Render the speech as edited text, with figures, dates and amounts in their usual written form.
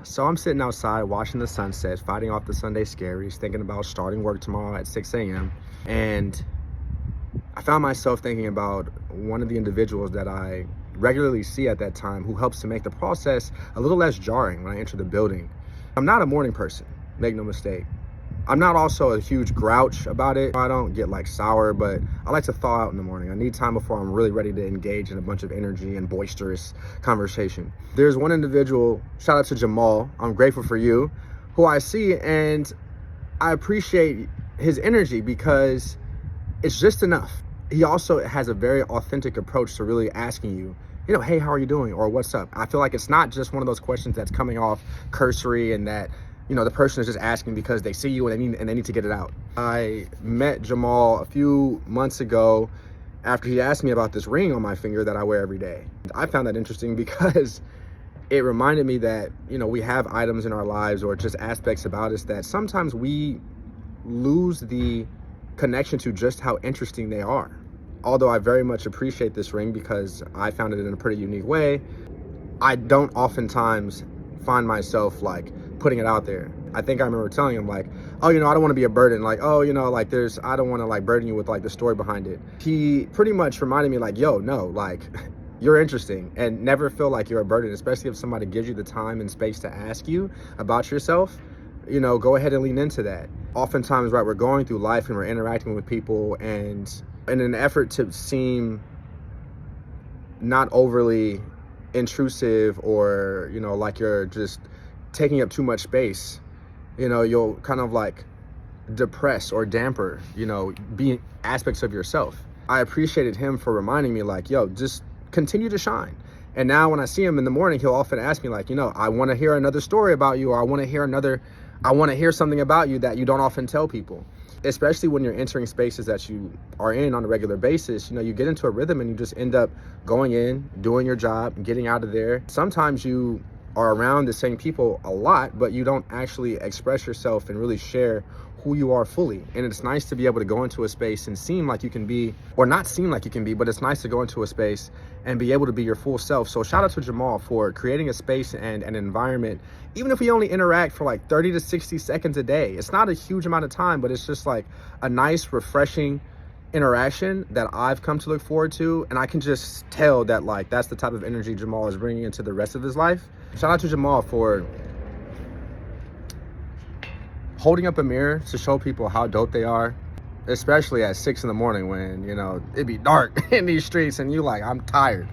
So I'm sitting outside watching the sunset, fighting off the Sunday scaries, thinking about starting work tomorrow at 6 a.m. And I found myself thinking about one of the individuals that I regularly see at that time who helps to make the process a little less jarring when I enter the building. I'm not a morning person, make no mistake. I'm not also a huge grouch about it. I don't get like sour, but I like to thaw out in the morning. I need time before I'm really ready to engage in a bunch of energy and boisterous conversation. There's one individual, shout out to Jamal, I'm grateful for you, who I see and I appreciate his energy because it's just enough. He also has a very authentic approach to really asking you, hey, how are you doing? Or what's up? I feel like it's not just one of those questions that's coming off cursory and that the person is just asking because they see you and they need to get it out. I met Jamal a few months ago after he asked me about this ring on my finger that I wear every day. I found that interesting because it reminded me that, we have items in our lives or just aspects about us that sometimes we lose the connection to just how interesting they are. Although I very much appreciate this ring because I found it in a pretty unique way, I don't oftentimes find myself like putting it out there. I think I remember telling him like, oh, I don't want to be a burden. Like, oh, I don't want to like burden you with like the story behind it. He pretty much reminded me like, yo, no, like you're interesting and never feel like you're a burden, especially if somebody gives you the time and space to ask you about yourself. Go ahead and lean into that. Oftentimes, right, we're going through life and we're interacting with people and in an effort to seem not overly intrusive or, like you're just taking up too much space, you'll kind of like depress or damper, being aspects of yourself. I appreciated him for reminding me like, yo, just continue to shine. And now when I see him in the morning, he'll often ask me like, I want to hear another story about you, or I want to hear something about you that you don't often tell people. Especially when you're entering spaces that you are in on a regular basis, you get into a rhythm and you just end up going in, doing your job, getting out of there. Sometimes you are around the same people a lot, but you don't actually express yourself and really share who you are fully. And it's nice to be able to go into a space and seem like you can be, or not seem like you can be, but it's nice to go into a space and be able to be your full self. So shout out to Jamal for creating a space and an environment, even if we only interact for like 30 to 60 seconds a day. It's not a huge amount of time, but it's just like a nice, refreshing interaction that I've come to look forward to. And I can just tell that like that's the type of energy Jamal is bringing into the rest of his life. Shout out to Jamal for holding up a mirror to show people how dope they are, especially at 6 in the morning when, it'd be dark in these streets and you like, I'm tired.